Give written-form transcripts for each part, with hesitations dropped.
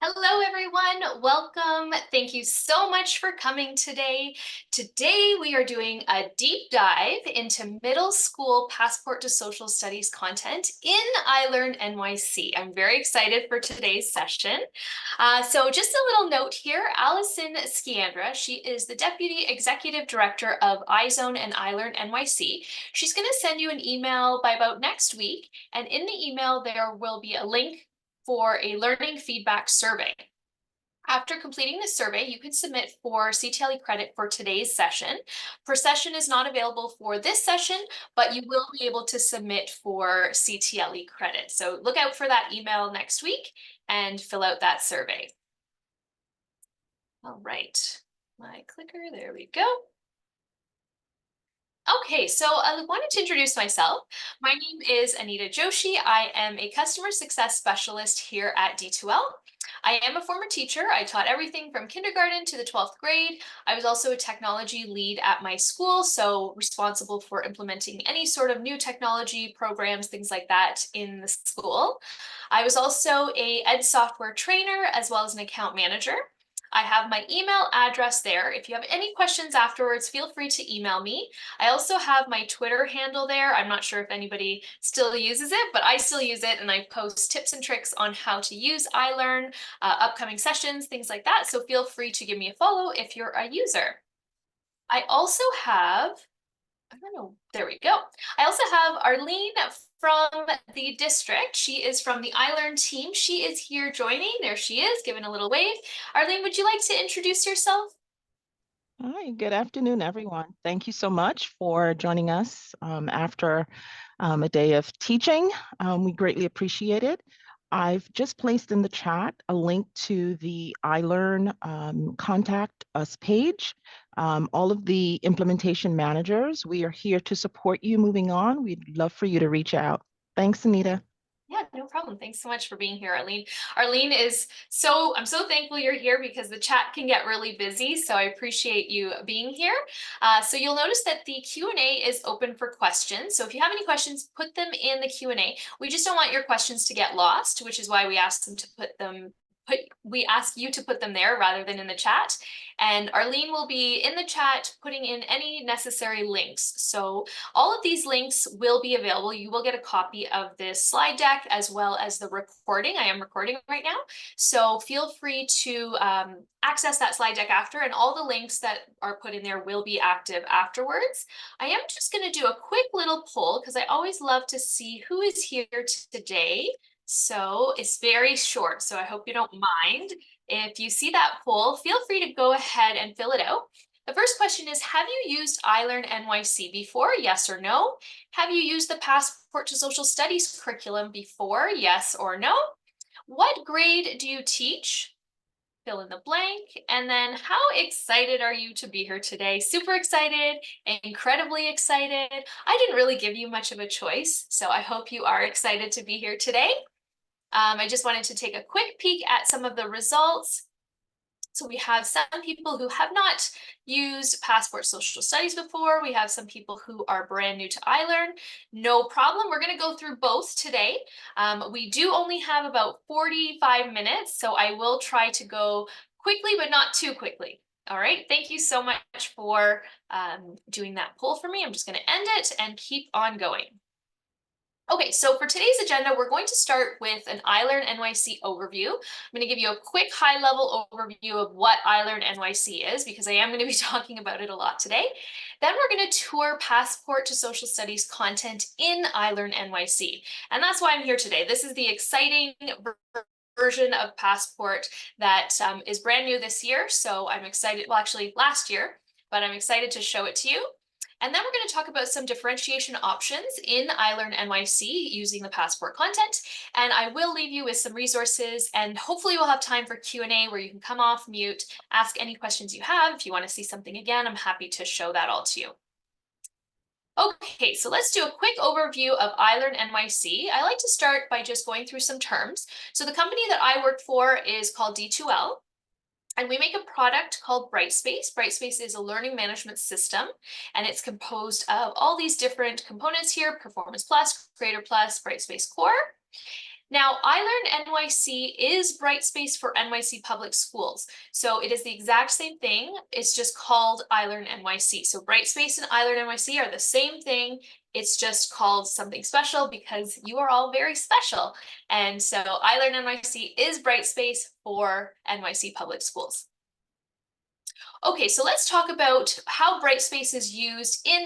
Hello, everyone. Welcome. Thank you so much for coming today. Today, we are doing a deep dive into middle school Passport to Social Studies content in iLearnNYC. I'm very excited for today's session. So just a little note here, Allison Skiandra, she is the Deputy Executive Director of iZone and iLearnNYC. She's going to send you an email by about next week. And in the email, there will be a link for a learning feedback survey. After completing the survey, you can submit for CTLE credit for today's session. Per session is not available for this session, but you will be able to submit for CTLE credit. So look out for that email next week and fill out that survey. All right, my clicker, there we go. Okay, so I wanted to introduce myself. My name is Anita Joshi. I am a customer success specialist here at D2L. I am a former teacher. I taught everything from kindergarten to the 12th grade. I was also a technology lead at my school, so responsible for implementing any sort of new technology programs, things like that in the school. I was also a ed software trainer as well as an account manager. I have my email address there. If you have any questions afterwards, feel free to email me. I also have my Twitter handle there. I'm not sure if anybody still uses it, but I still use it, and I post tips and tricks on how to use iLearn, upcoming sessions, things like that. So feel free to give me a follow if you're a user. I also have, I don't know, there we go. I also have Arlene from the district. She is from the iLearn team. She is here joining. There she is, giving a little wave. Arlene, would you like to introduce yourself? Hi, good afternoon, everyone. Thank you so much for joining us after a day of teaching. We greatly appreciate it. I've just placed in the chat a link to the iLearn Contact Us page. All of the implementation managers, we are here to support you moving on. We'd love for you to reach out. Thanks, Anita. Yeah, no problem. Thanks so much for being here, Arlene. Arlene I'm so thankful you're here because the chat can get really busy. So I appreciate you being here. So you'll notice that the Q&A is open for questions. So if you have any questions, put them in the Q&A. We just don't want your questions to get lost, which is why we ask you to put them there rather than in the chat. And Arlene will be in the chat putting in any necessary links. So all of these links will be available. You will get a copy of this slide deck as well as the recording. I am recording right now. So feel free to access that slide deck after, and all the links that are put in there will be active afterwards. I am just going to do a quick little poll because I always love to see who is here today. So it's very short, so I hope you don't mind. If you see that poll, feel free to go ahead and fill it out. The first question is, have you used iLearnNYC before? Yes or no? Have you used the Passport to Social Studies curriculum before? Yes or no? What grade do you teach? Fill in the blank. And then how excited are you to be here today? Super excited, incredibly excited. I didn't really give you much of a choice, so I hope you are excited to be here today. I just wanted to take a quick peek at some of the results. So we have some people who have not used Passport Social Studies before. We have some people who are brand new to iLearn. No problem. We're going to go through both today. We do only have about 45 minutes, so I will try to go quickly, but not too quickly. All right. Thank you so much for doing that poll for me. I'm just going to end it and keep on going. Okay, so for today's agenda, we're going to start with an iLearnNYC overview. I'm going to give you a quick high-level overview of what iLearnNYC is, because I am going to be talking about it a lot today. Then we're going to tour Passport to Social Studies content in iLearnNYC. And that's why I'm here today. This is the exciting version of Passport that is brand new this year. So I'm excited, well, actually last year, but I'm excited to show it to you. And then we're going to talk about some differentiation options in iLearnNYC using the Passport content. And I will leave you with some resources, and hopefully we'll have time for Q&A where you can come off mute, ask any questions you have. If you want to see something again, I'm happy to show that all to you. Okay, so let's do a quick overview of iLearnNYC. I like to start by just going through some terms. So the company that I work for is called D2L. And we make a product called Brightspace. Brightspace is a learning management system, and it's composed of all these different components here: Performance Plus, Creator Plus, Brightspace Core. Now, iLearnNYC is Brightspace for NYC public schools. So it is the exact same thing. It's just called iLearnNYC. So Brightspace and iLearnNYC are the same thing. It's just called something special because you are all very special. And so iLearnNYC is Brightspace for NYC public schools. Okay, so let's talk about how Brightspace is used in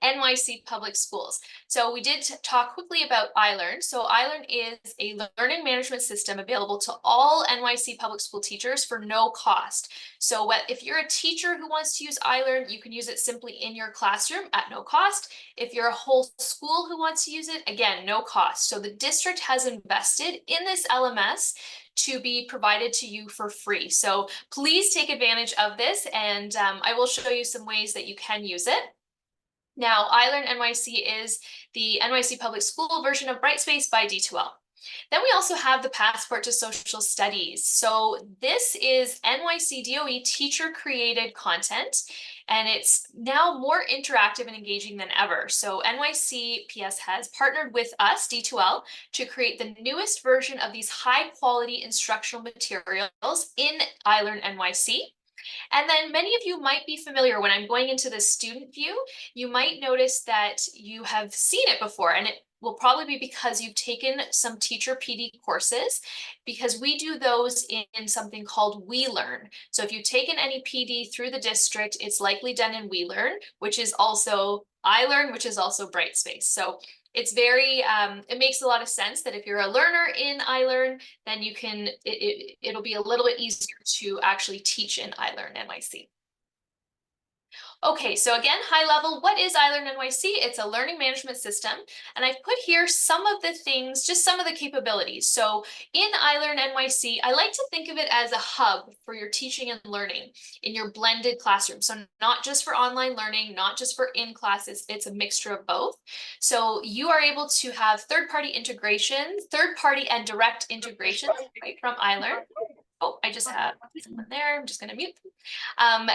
NYC public schools. So we did talk quickly about iLearn. So iLearn is a learning management system available to all NYC public school teachers for no cost. So if you're a teacher who wants to use iLearn, you can use it simply in your classroom at no cost. If you're a whole school who wants to use it, again, no cost. So the district has invested in this LMS to be provided to you for free. So please take advantage of this, and I will show you some ways that you can use it. Now, iLearnNYC is the NYC public school version of Brightspace by D2L. Then we also have the Passport to Social Studies. So this is NYC DOE teacher-created content, and it's now more interactive and engaging than ever. So NYC PS has partnered with us, D2L, to create the newest version of these high-quality instructional materials in iLearnNYC. And then many of you might be familiar when I'm going into the student view, you might notice that you have seen it before, and it will probably be because you've taken some teacher PD courses, because we do those in something called WeLearn. So if you've taken any PD through the district, it's likely done in WeLearn, which is also iLearn, which is also Brightspace. So it's very, it makes a lot of sense that if you're a learner in iLearn, then you can, it'll be a little bit easier to actually teach in iLearnNYC. Okay, so again, high level, what is iLearnNYC? It's a learning management system, and I've put here some of the things, just some of the capabilities. So in iLearnNYC, I like to think of it as a hub for your teaching and learning in your blended classroom. So not just for online learning, not just for in classes, it's a mixture of both. So you are able to have third-party integration, third-party and direct integration right from iLearn. Oh, I just have someone there. I'm just going to mute.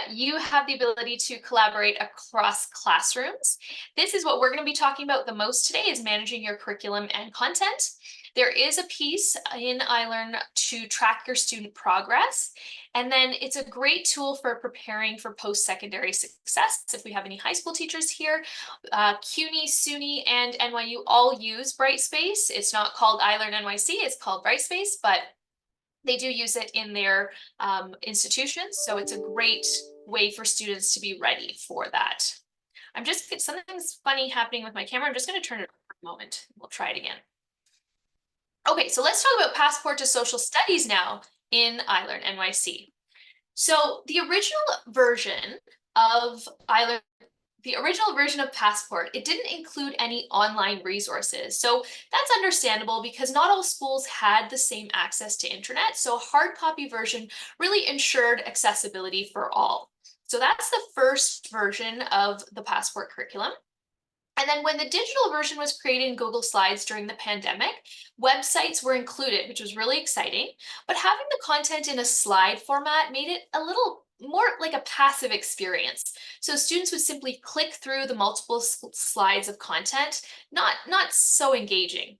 You have the ability to collaborate across classrooms. This is what we're going to be talking about the most today, is managing your curriculum and content. There is a piece in iLearn to track your student progress. And then it's a great tool for preparing for post-secondary success. If we have any high school teachers here, CUNY, SUNY, and NYU all use Brightspace. It's not called iLearnNYC, it's called Brightspace, but they do use it in their institutions. So it's a great way for students to be ready for that. Something's funny happening with my camera. I'm just going to turn it on for a moment. We'll try it again. Okay, so let's talk about Passport to Social Studies now in iLearnNYC. So the original version of Passport, it didn't include any online resources. So that's understandable because not all schools had the same access to internet. So a hard copy version really ensured accessibility for all. So that's the first version of the Passport curriculum. And then when the digital version was created in Google Slides during the pandemic, websites were included, which was really exciting. But having the content in a slide format made it a little more like a passive experience. So students would simply click through the multiple slides of content, not so engaging.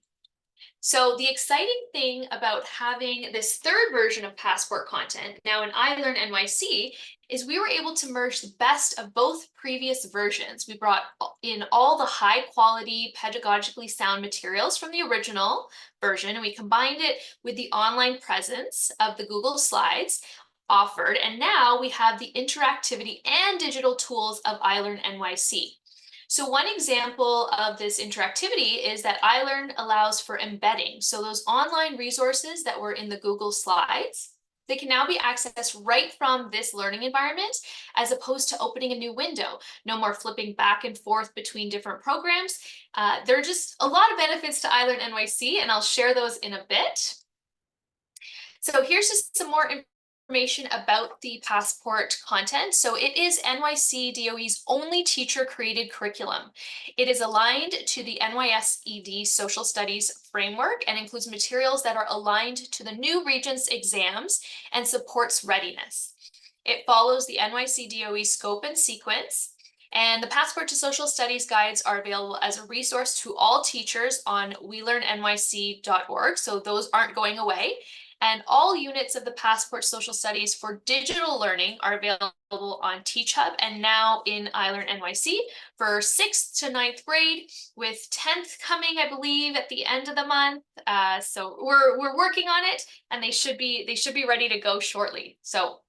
So the exciting thing about having this third version of Passport content now in iLearnNYC is we were able to merge the best of both previous versions. We brought in all the high quality, pedagogically sound materials from the original version, and we combined it with the online presence of the Google Slides offered. And now we have the interactivity and digital tools of iLearnNYC. So one example of this interactivity is that iLearn allows for embedding. So those online resources that were in the Google Slides, they can now be accessed right from this learning environment, as opposed to opening a new window. No more flipping back and forth between different programs. There are just a lot of benefits to iLearnNYC, and I'll share those in a bit. So here's just some more information about the Passport content. So it is NYC DOE's only teacher-created curriculum. It is aligned to the NYSED Social Studies framework and includes materials that are aligned to the new Regents exams and supports readiness. It follows the NYC DOE scope and sequence. And the Passport to Social Studies guides are available as a resource to all teachers on WeLearnNYC.org. So those aren't going away. And all units of the Passport Social Studies for digital learning are available on TeachHub and now in iLearnNYC for 6th to 9th grade, with 10th coming, I believe, at the end of the month. So we're working on it, and they should be ready to go shortly. So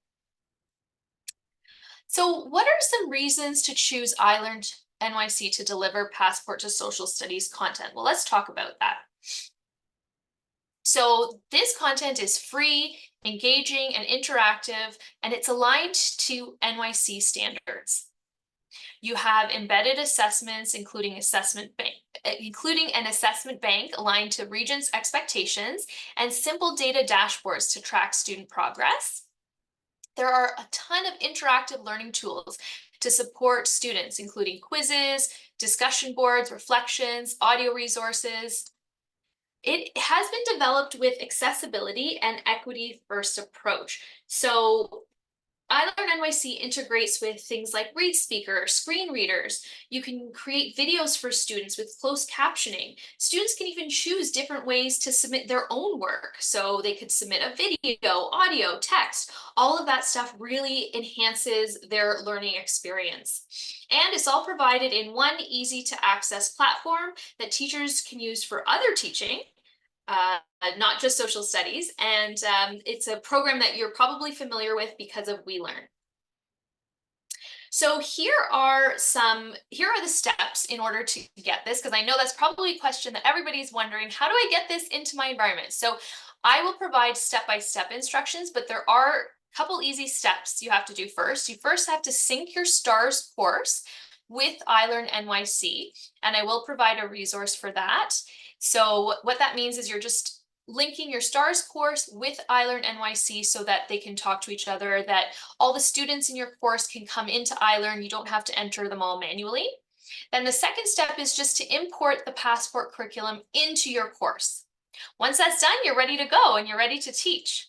what are some reasons to choose iLearnNYC to deliver Passport to Social Studies content? Well, let's talk about that. So this content is free, engaging, and interactive, and it's aligned to NYC standards. You have embedded assessments, including an assessment bank aligned to Regents' expectations, and simple data dashboards to track student progress. There are a ton of interactive learning tools to support students, including quizzes, discussion boards, reflections, audio resources. It has been developed with accessibility and equity first approach. So iLearnNYC integrates with things like ReadSpeaker, screen readers. You can create videos for students with closed captioning. Students can even choose different ways to submit their own work. So they could submit a video, audio, text. All of that stuff really enhances their learning experience. And it's all provided in one easy to access platform that teachers can use for other teaching, not just social studies. And it's a program that you're probably familiar with because of WeLearn. So here are the steps in order to get this, because I know that's probably a question that everybody's wondering, how do I get this into my environment? So I will provide step-by-step instructions, but there are a couple easy steps you have to do first. You first have to sync your STARS course with iLearnNYC, and I will provide a resource for that. So what that means is you're just linking your STARS course with iLearnNYC so that they can talk to each other, that all the students in your course can come into iLearn. You don't have to enter them all manually. Then the second step is just to import the Passport curriculum into your course. Once that's done, you're ready to go and you're ready to teach.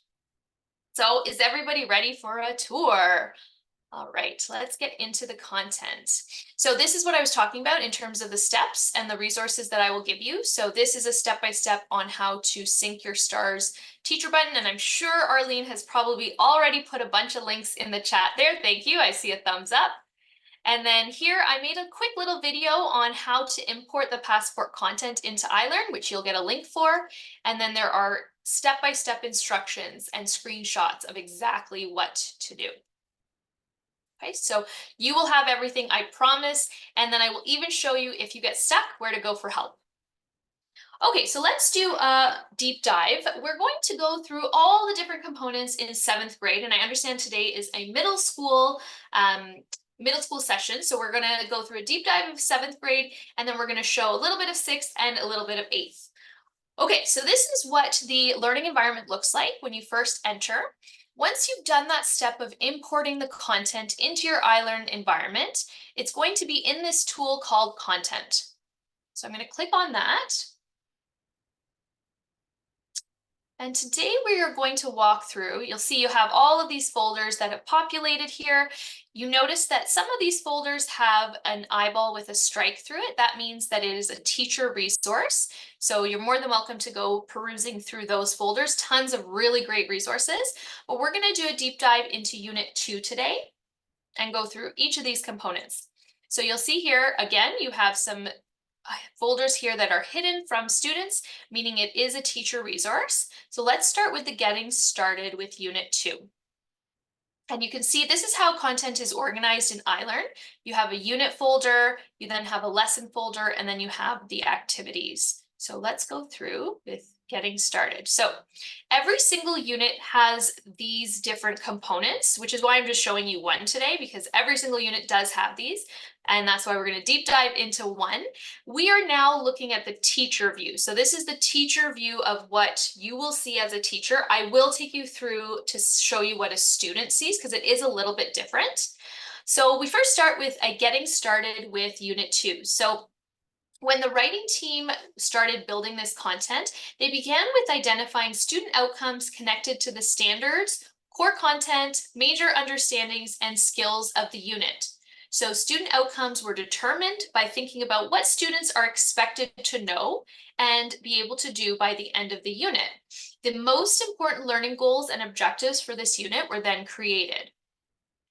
So is everybody ready for a tour? All right, let's get into the content. So this is what I was talking about in terms of the steps and the resources that I will give you. So this is a step-by-step on how to sync your STARS teacher button. And I'm sure Arlene has probably already put a bunch of links in the chat there. Thank you, I see a thumbs up. And then here I made a quick little video on how to import the Passport content into iLearn, which you'll get a link for. And then there are step-by-step instructions and screenshots of exactly what to do. Okay, so you will have everything, I promise, and then I will even show you, if you get stuck, where to go for help. Okay, so let's do a deep dive. We're going to go through all the different components in 7th grade, and I understand today is a middle school session, so we're going to go through a deep dive of 7th grade, and then we're going to show a little bit of 6th and a little bit of 8th. Okay, so this is what the learning environment looks like when you first enter. Once you've done that step of importing the content into your iLearn environment, it's going to be in this tool called Content. So I'm going to click on that. And today we are going to walk through, you'll see you have all of these folders that have populated here. You notice that some of these folders have an eyeball with a strike through it. That means that it is a teacher resource. So you're more than welcome to go perusing through those folders. Tons of really great resources. But we're going to do a deep dive into Unit 2 today and go through each of these components. So you'll see here, again, you have some folders here that are hidden from students, meaning it is a teacher resource. So let's start with the Getting Started with Unit 2. And you can see this is how content is organized in iLearn. You have a unit folder, you then have a lesson folder, and then you have the activities. So let's go through with Getting Started. So every single unit has these different components, which is why I'm just showing you one today, because every single unit does have these. And that's why we're going to deep dive into one. We are now looking at the teacher view. So this is the teacher view of what you will see as a teacher. I will take you through to show you what a student sees, because it is a little bit different. So we first start with a Getting Started with Unit 2. So when the writing team started building this content, they began with identifying student outcomes connected to the standards, core content, major understandings, and skills of the unit. So student outcomes were determined by thinking about what students are expected to know and be able to do by the end of the unit. The most important learning goals and objectives for this unit were then created.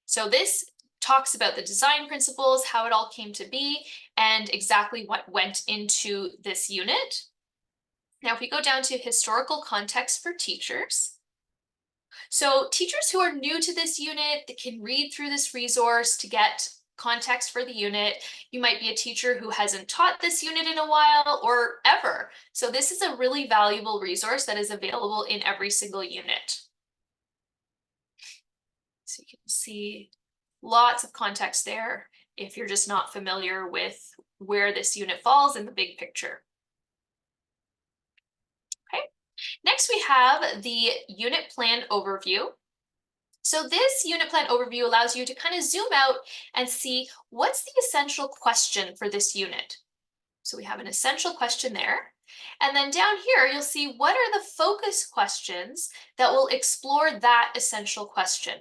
So this talks about the design principles, how it all came to be, and exactly what went into this unit. Now, if we go down to historical context for teachers, so teachers who are new to this unit that can read through this resource to get context for the unit. You might be a teacher who hasn't taught this unit in a while or ever. So this is a really valuable resource that is available in every single unit. So you can see lots of context there if you're just not familiar with where this unit falls in the big picture. Okay, next we have the unit plan overview. So this unit plan overview allows you to kind of zoom out and see what's the essential question for this unit. So we have an essential question there. And then down here, you'll see what are the focus questions that will explore that essential question.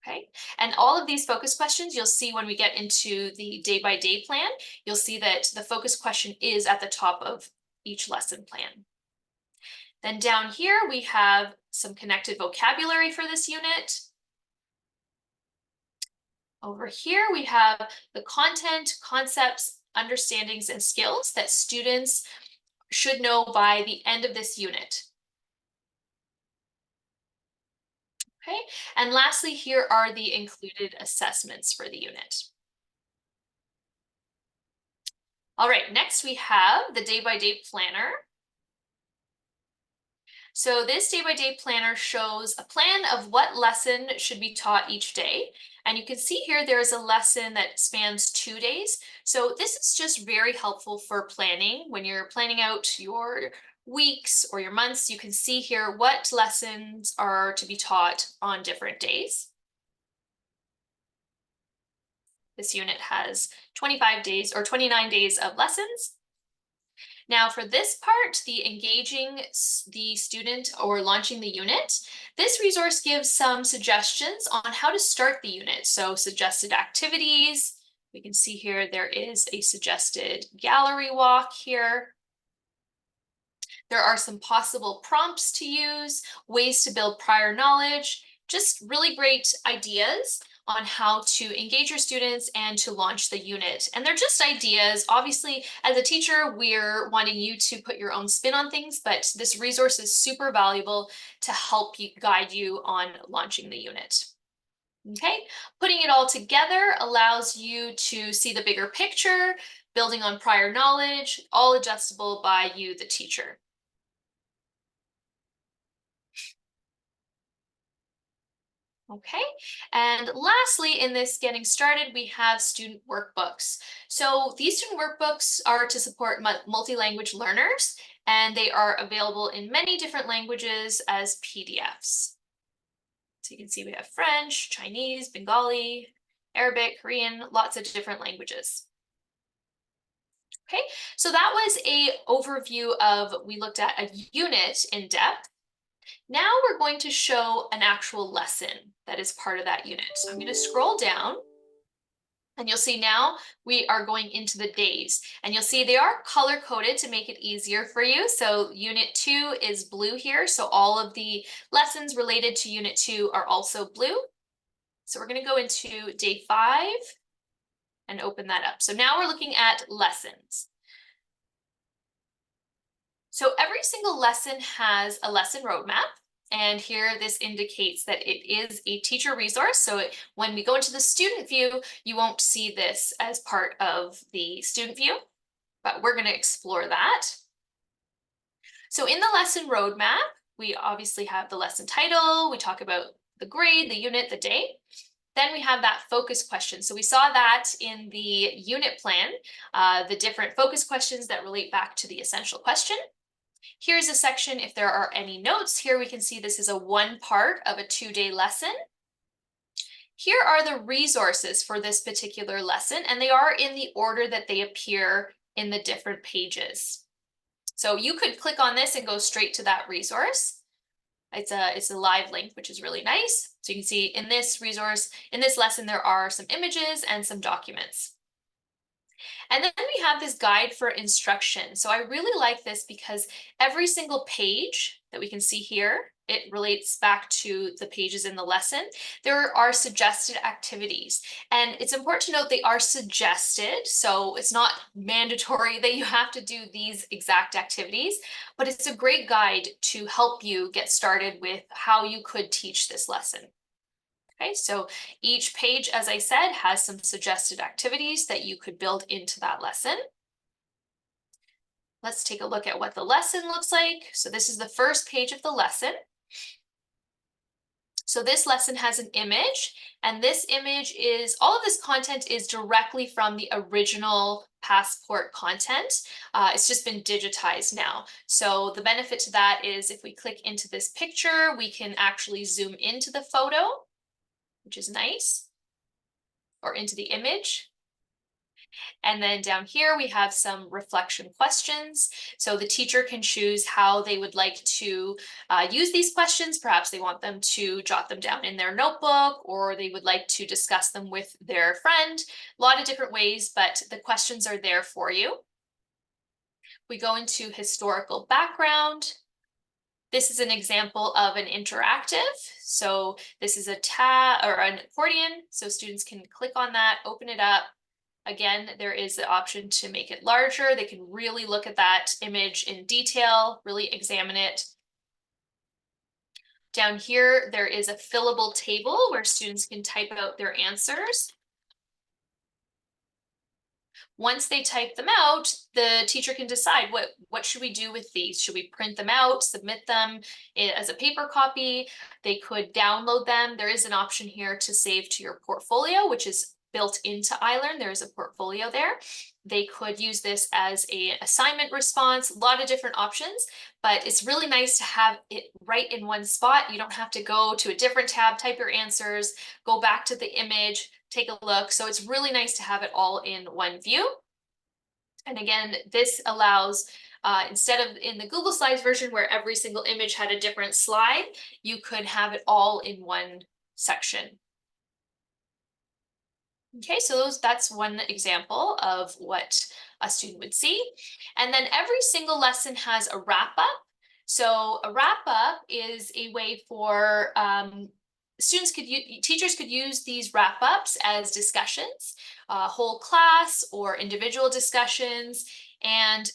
Okay, and all of these focus questions you'll see when we get into the day-by-day plan, you'll see that the focus question is at the top of each lesson plan. Then down here, we have some connected vocabulary for this unit. Over here, we have the content, concepts, understandings, and skills that students should know by the end of this unit. Okay, and lastly, here are the included assessments for the unit. All right, next we have the day-by-day planner. So this day-by-day planner shows a plan of what lesson should be taught each day. And you can see here there is a lesson that spans 2 days. So this is just very helpful for planning. When you're planning out your weeks or your months, you can see here what lessons are to be taught on different days. This unit has 25 days or 29 days of lessons. Now for this part, the engaging the student or launching the unit, this resource gives some suggestions on how to start the unit. So suggested activities, we can see here there is a suggested gallery walk here. There are some possible prompts to use, ways to build prior knowledge, just really great ideas on how to engage your students and to launch the unit. And they're just ideas. Obviously, as a teacher, we're wanting you to put your own spin on things, but this resource is super valuable to help you guide you on launching the unit. Okay, putting it all together allows you to see the bigger picture, building on prior knowledge, all adjustable by you, the teacher. Okay, and lastly, in this getting started, we have student workbooks. So these student workbooks are to support multi-language learners, and they are available in many different languages as PDFs. So you can see we have French, Chinese, Bengali, Arabic, Korean, lots of different languages. Okay, so that was an overview of, we looked at a unit in depth. Now we're going to show an actual lesson that is part of that unit. So I'm going to scroll down and you'll see now we are going into the days, and you'll see they are color coded to make it easier for you. So unit 2 is blue here. So all of the lessons related to unit 2 are also blue. So we're going to go into day 5 and open that up. So now we're looking at lessons. So every single lesson has a lesson roadmap. And here this indicates that it is a teacher resource. So when we go into the student view, you won't see this as part of the student view, but we're going to explore that. So in the lesson roadmap, we obviously have the lesson title. We talk about the grade, the unit, the day. Then we have that focus question. So we saw that in the unit plan, the different focus questions that relate back to the essential question. Here's a section if there are any notes. Here we can see this is a one part of a 2-day lesson. Here are the resources for this particular lesson, and they are in the order that they appear in the different pages. So you could click on this and go straight to that resource. It's a live link, which is really nice. So you can see in this resource, in this lesson, there are some images and some documents. And then we have this guide for instruction. So I really like this because every single page that we can see here, it relates back to the pages in the lesson. There are suggested activities, and it's important to note they are suggested. So it's not mandatory that you have to do these exact activities, but it's a great guide to help you get started with how you could teach this lesson. Okay, so each page, as I said, has some suggested activities that you could build into that lesson. Let's take a look at what the lesson looks like. So this is the first page of the lesson. So this lesson has an image, and this image is, all of this content is directly from the original Passport content. It's just been digitized now. So the benefit to that is if we click into this picture, we can actually zoom into the photo, which is nice, or into the image. And then down here, we have some reflection questions. So the teacher can choose how they would like to use these questions. Perhaps they want them to jot them down in their notebook, or they would like to discuss them with their friend. A lot of different ways, but the questions are there for you. We go into historical background. This is an example of an interactive. So this is a tab or an accordion. So students can click on that, open it up. Again, there is the option to make it larger. They can really look at that image in detail, really examine it. Down here, there is a fillable table where students can type out their answers. Once they type them out, the teacher can decide what should we do with these? Should we print them out, submit them as a paper copy? They could download them. There is an option here to save to your portfolio, which is built into iLearn. There is a portfolio there. They could use this as an assignment response, a lot of different options, but it's really nice to have it right in one spot. You don't have to go to a different tab, type your answers, go back to the image, take a look. So it's really nice to have it all in one view. And again, this allows, instead of in the Google Slides version where every single image had a different slide, you could have it all in one section. Okay, so that's one example of what a student would see. And then every single lesson has a wrap up. So a wrap up is a way for teachers could use these wrap ups as discussions, whole class or individual discussions. And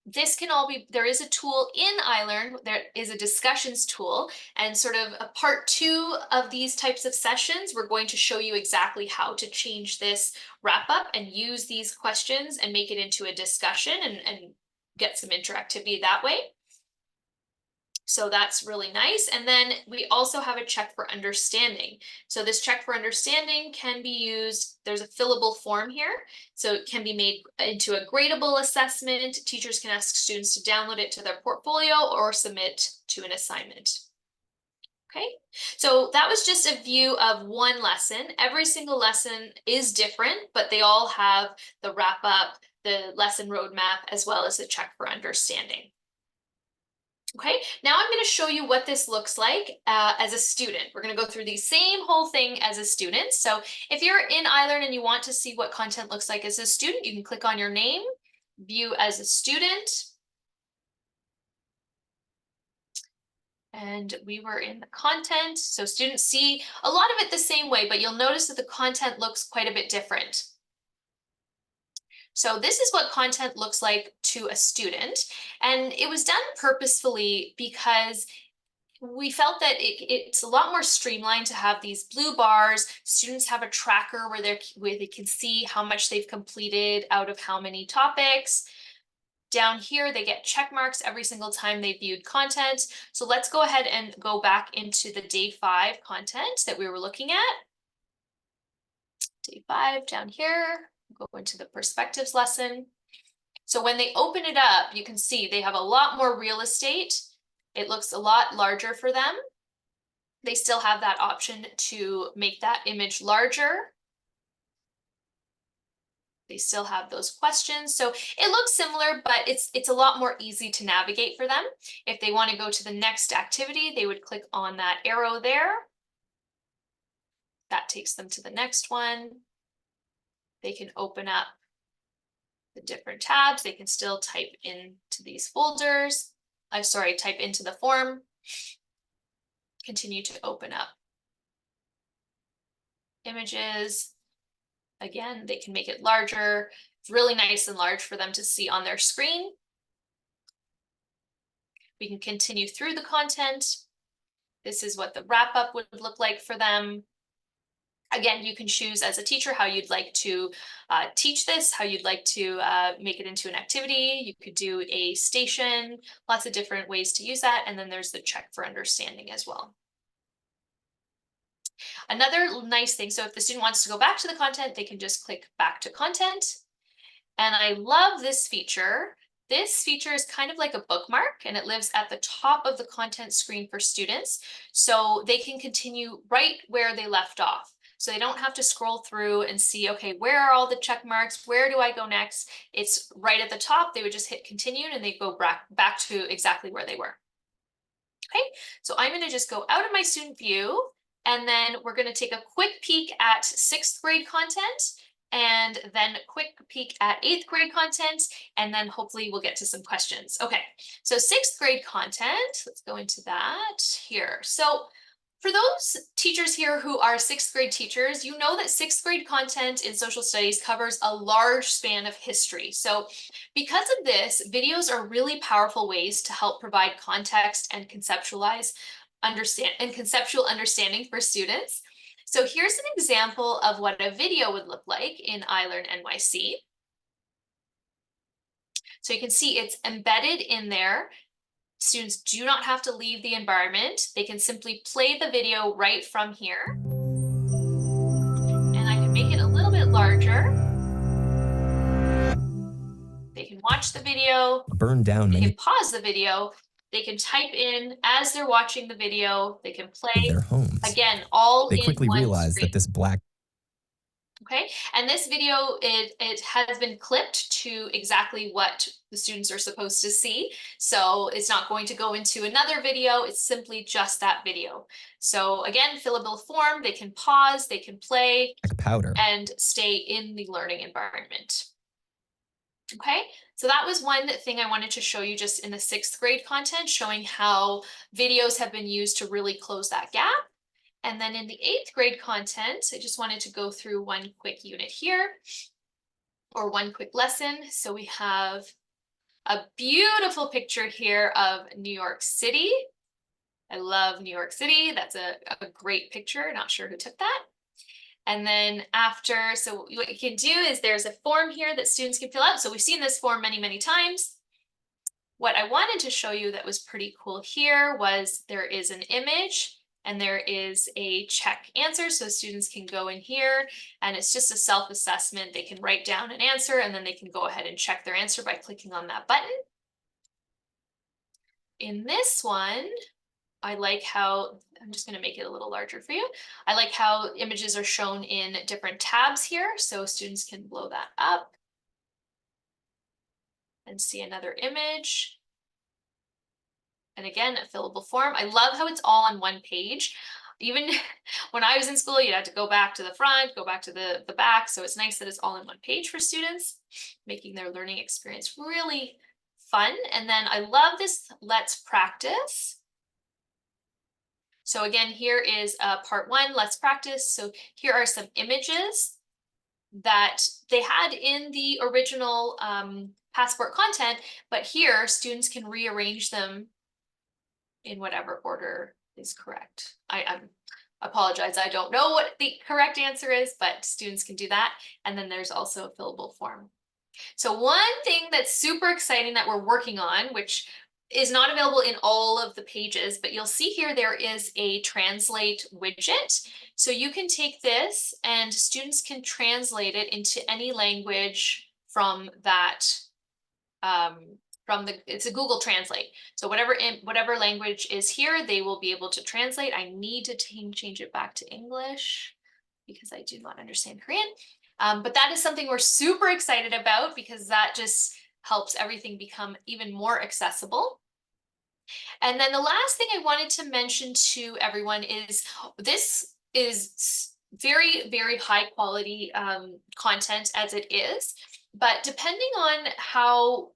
this can all be, there is a tool in iLearn, there is a discussions tool, and sort of a part 2 of these types of sessions, we're going to show you exactly how to change this wrap up and use these questions and make it into a discussion and get some interactivity that way. So that's really nice. And then we also have a check for understanding. So this check for understanding can be used, there's a fillable form here. So it can be made into a gradable assessment. Teachers can ask students to download it to their portfolio or submit to an assignment. Okay, so that was just a view of one lesson. Every single lesson is different, but they all have the wrap up, the lesson roadmap, as well as the check for understanding. Okay, now I'm going to show you what this looks like as a student. We're going to go through the same whole thing as a student. So if you're in iLearn and you want to see what content looks like as a student, you can click on your name, view as a student. And we were in the content. So students see a lot of it the same way, but you'll notice that the content looks quite a bit different. So this is what content looks like to a student, and it was done purposefully because we felt that it's a lot more streamlined to have these blue bars. Students have a tracker where they can see how much they've completed out of how many topics. Down here, they get check marks every single time they viewed content. So let's go ahead and go back into the day 5 content that we were looking at. Day 5 down here. Go into the perspectives lesson. So when they open it up, you can see they have a lot more real estate. It looks a lot larger for them. They still have that option to make that image larger. They still have those questions. So it looks similar, but it's a lot more easy to navigate for them. If they want to go to the next activity, they would click on that arrow there. That takes them to the next one. They can open up the different tabs. They can still type into these folders. I'm sorry, type into the form. Continue to open up images. Again, they can make it larger. It's really nice and large for them to see on their screen. We can continue through the content. This is what the wrap up would look like for them. Again, you can choose as a teacher how you'd like to teach this, how you'd like to make it into an activity. You could do a station, lots of different ways to use that. And then there's the check for understanding as well. Another nice thing, so if the student wants to go back to the content, they can just click back to content. And I love this feature. This feature is kind of like a bookmark, and it lives at the top of the content screen for students. So they can continue right where they left off. So they don't have to scroll through and see, okay, where are all the check marks? Where do I go next? It's right at the top. They would just hit continue and they go back to exactly where they were. Okay, so I'm going to just go out of my student view, and then we're going to take a quick peek at 6th grade content, and then a quick peek at 8th grade content, and then hopefully we'll get to some questions. Okay, so 6th grade content, let's go into that here. So for those teachers here who are 6th grade teachers, you know that 6th grade content in social studies covers a large span of history. So because of this, videos are really powerful ways to help provide context and conceptual understanding for students. So here's an example of what a video would look like in iLearnNYC. So you can see it's embedded in there. Students do not have to leave the environment. They can simply play the video right from here. And I can make it a little bit larger. They can watch the video. Burn down They many can pause the video. They can type in as they're watching the video. They can play of their homes. again, all They in quickly one realized screen. that this black Okay, and this video, it has been clipped to exactly what the students are supposed to see. So it's not going to go into another video, it's simply just that video. So again, fillable form, they can pause, they can play, powder and stay in the learning environment. Okay, so that was one thing I wanted to show you just in the 6th grade content, showing how videos have been used to really close that gap. And then in the 8th grade content, I just wanted to go through one quick unit here, or one quick lesson. So we have a beautiful picture here of New York City. I love New York City. That's a great picture. Not sure who took that. And then after, so what you can do is there's a form here that students can fill out. So we've seen this form many, many times. What I wanted to show you that was pretty cool here was there is an image and there is a check answer. So students can go in here and it's just a self-assessment. They can write down an answer and then they can go ahead and check their answer by clicking on that button. In this one, I like how, I'm just going to make it a little larger for you. I like how images are shown in different tabs here. So students can blow that up and see another image. And again, a fillable form. I love how it's all on one page. Even when I was in school, you had to go back to the front, go back to the back. So it's nice that it's all in one page for students, making their learning experience really fun. And then I love this let's practice. So again, here is part 1, let's practice. So here are some images that they had in the original Passport content, but here students can rearrange them in whatever order is correct. I apologize, I don't know what the correct answer is, but students can do that. And then there's also a fillable form. So one thing that's super exciting that we're working on, which is not available in all of the pages, but you'll see here there is a translate widget. So you can take this and students can translate it into any language from that it's a Google Translate. So whatever language is here, they will be able to translate. I need to change it back to English because I do not understand Korean. But that is something we're super excited about because that just helps everything become even more accessible. And then the last thing I wanted to mention to everyone is this is very, very high quality content as it is. But depending on how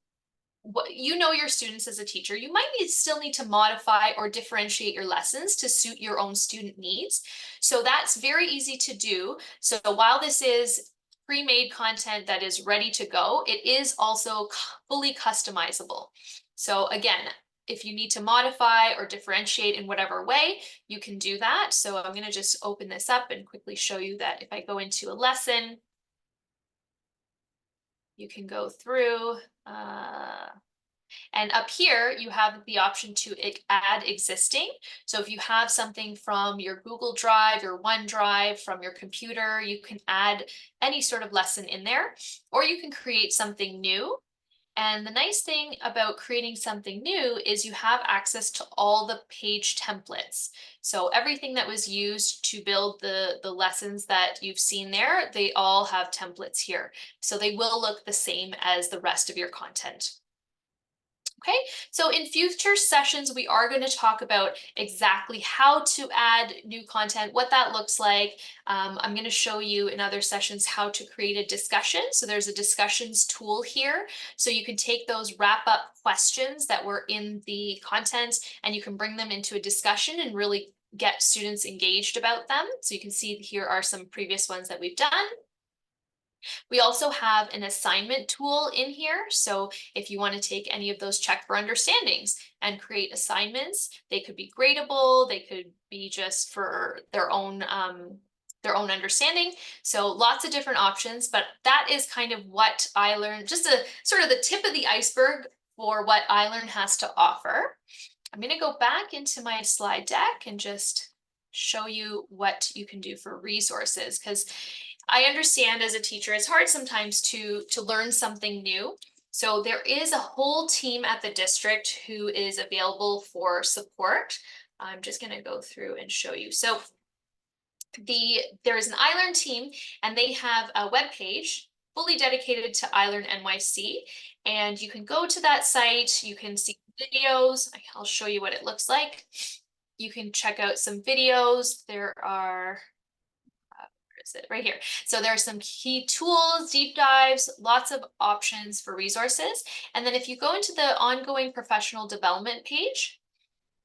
what you know your students as a teacher, you might still need to modify or differentiate your lessons to suit your own student needs. So that's very easy to do. So while this is pre-made content that is ready to go, it is also fully customizable. So again, if you need to modify or differentiate in whatever way, you can do that. So I'm going to just open this up and quickly show you that if I go into a lesson, you can go through. And up here, you have the option to add existing. So if you have something from your Google Drive, your OneDrive, from your computer, you can add any sort of lesson in there, or you can create something new. And the nice thing about creating something new is you have access to all the page templates. So everything that was used to build the lessons that you've seen there, they all have templates here. So they will look the same as the rest of your content. Okay, so in future sessions, we are going to talk about exactly how to add new content, what that looks like. I'm going to show you in other sessions how to create a discussion. So there's a discussions tool here. So you can take those wrap up questions that were in the content and you can bring them into a discussion and really get students engaged about them. So you can see here are some previous ones that we've done. We also have an assignment tool in here. So if you want to take any of those check for understandings and create assignments, they could be gradable, they could be just for their own understanding. So lots of different options, but that is kind of what iLearn, just a sort of the tip of the iceberg for what iLearn has to offer. I'm going to go back into my slide deck and just show you what you can do for resources, because I understand as a teacher, it's hard sometimes to learn something new. So there is a whole team at the district who is available for support. I'm just going to go through and show you. So there is an iLearn team, and they have a web page fully dedicated to iLearnNYC. And you can go to that site, you can see videos. I'll show you what it looks like. You can check out some videos. There are is it right here? So there are some key tools, deep dives, lots of options for resources. And then if you go into the ongoing professional development page,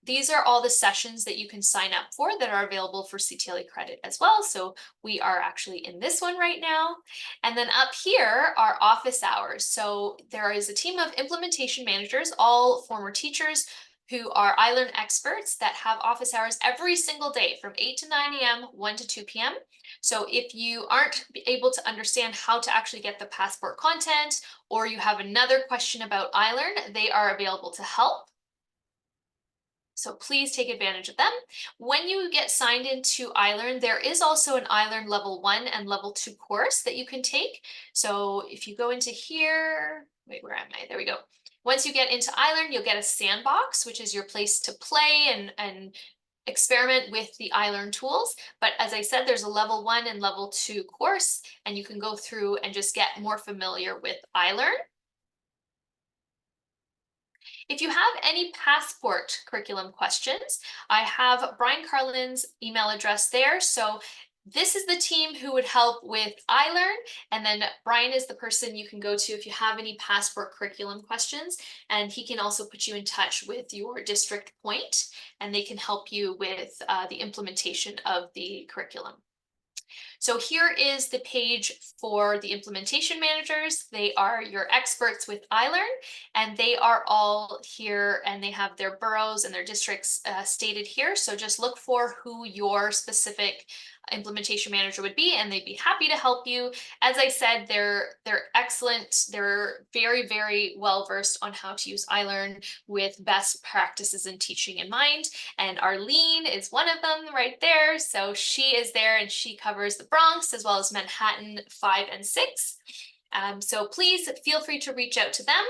these are all the sessions that you can sign up for that are available for CTLA credit as well. So we are actually in this one right now. And then up here are office hours. So there is a team of implementation managers, all former teachers, who are iLearn experts that have office hours every single day from 8 to 9 a.m., 1 to 2 p.m. So if you aren't able to understand how to actually get the passport content, or you have another question about iLearn, they are available to help. So please take advantage of them. When you get signed into iLearn, there is also an iLearn level 1 and level 2 course that you can take. So if you go into here, wait, where am I? There we go. Once you get into iLearn, you'll get a sandbox, which is your place to play and experiment with the iLearn tools. But as I said, there's a level 1 and level 2 course, and you can go through and just get more familiar with iLearn. If you have any passport curriculum questions, I have Brian Carlin's email address there. So this is the team who would help with iLearn, and then Brian is the person you can go to if you have any passport curriculum questions, and he can also put you in touch with your district point, and they can help you with the implementation of the curriculum. So here is the page for the implementation managers. They are your experts with iLearn, and they are all here, and they have their boroughs and their districts stated here. So just look for who your specific implementation manager would be, and they'd be happy to help you. As I said, they're excellent. They're very, very well versed on how to use iLearn with best practices in teaching in mind. And Arlene is one of them right there. So she is there, and she covers the Bronx as well as Manhattan 5 and 6. So please feel free to reach out to them.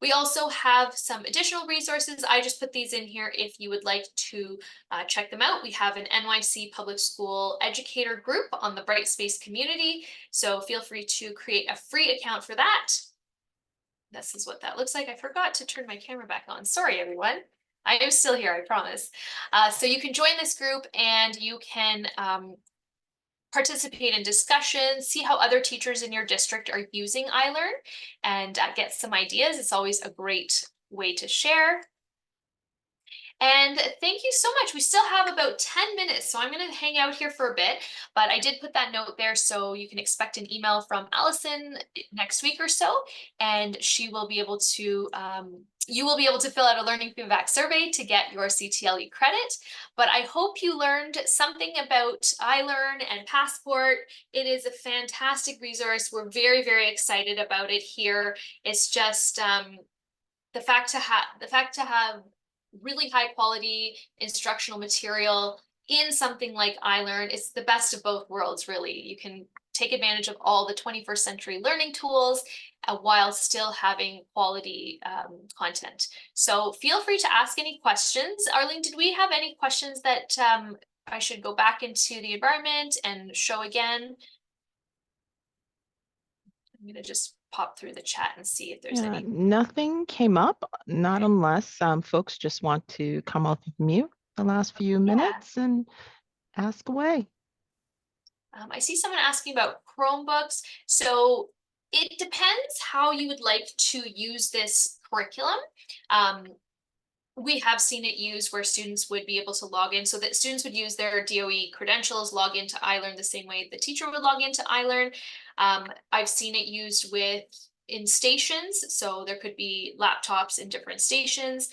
We also have some additional resources. I just put these in here if you would like to check them out. We have an NYC public school educator group on the Brightspace community. So feel free to create a free account for that. This is what that looks like. I forgot to turn my camera back on. Sorry, everyone. I am still here, I promise. So you can join this group and you can participate in discussions, see how other teachers in your district are using iLearn, and get some ideas. It's always a great way to share. And thank you so much. We still have about 10 minutes, so I'm going to hang out here for a bit, but I did put that note there so you can expect an email from Allison next week or so, and she will be able to, you will be able to fill out a learning feedback survey to get your CTLE credit. But I hope you learned something about iLearn and Passport. It is a fantastic resource. We're very, very excited about it here. It's just the fact to have really high quality instructional material in something like iLearn, it's the best of both worlds, really. You can take advantage of all the 21st century learning tools while still having quality content. So feel free to ask any questions. Arlene, did we have any questions that I should go back into the environment and show again? I'm gonna just pop through the chat and see if there's Yeah, any. nothing came up, not Okay. unless folks just want to come off of mute the last few Yeah. minutes and ask away. I see someone asking about Chromebooks. So it depends how you would like to use this curriculum. Um, we have seen it used where students would be able to log in, so that students would use their DOE credentials, log into iLearn the same way the teacher would log into iLearn. I've seen it used in stations, so there could be laptops in different stations.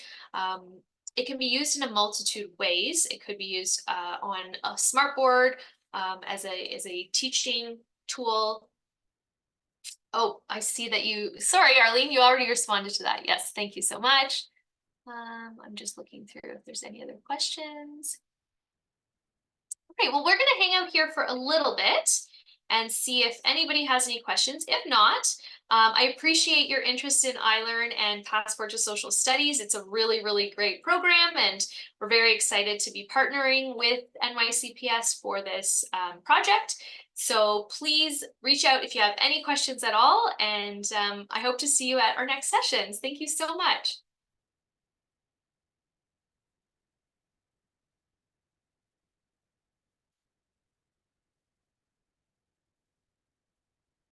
It can be used in a multitude of ways. It could be used on a smartboard as a teaching tool. Oh, I see that sorry, Arlene, you already responded to that. Yes, thank you so much. I'm just looking through if there's any other questions. Okay, well, we're gonna hang out here for a little bit and see if anybody has any questions. If not, I appreciate your interest in iLearn and Passport to Social Studies. It's a really, really great program, and we're very excited to be partnering with NYCPS for this project. So please reach out if you have any questions at all, and I hope to see you at our next sessions. Thank you so much.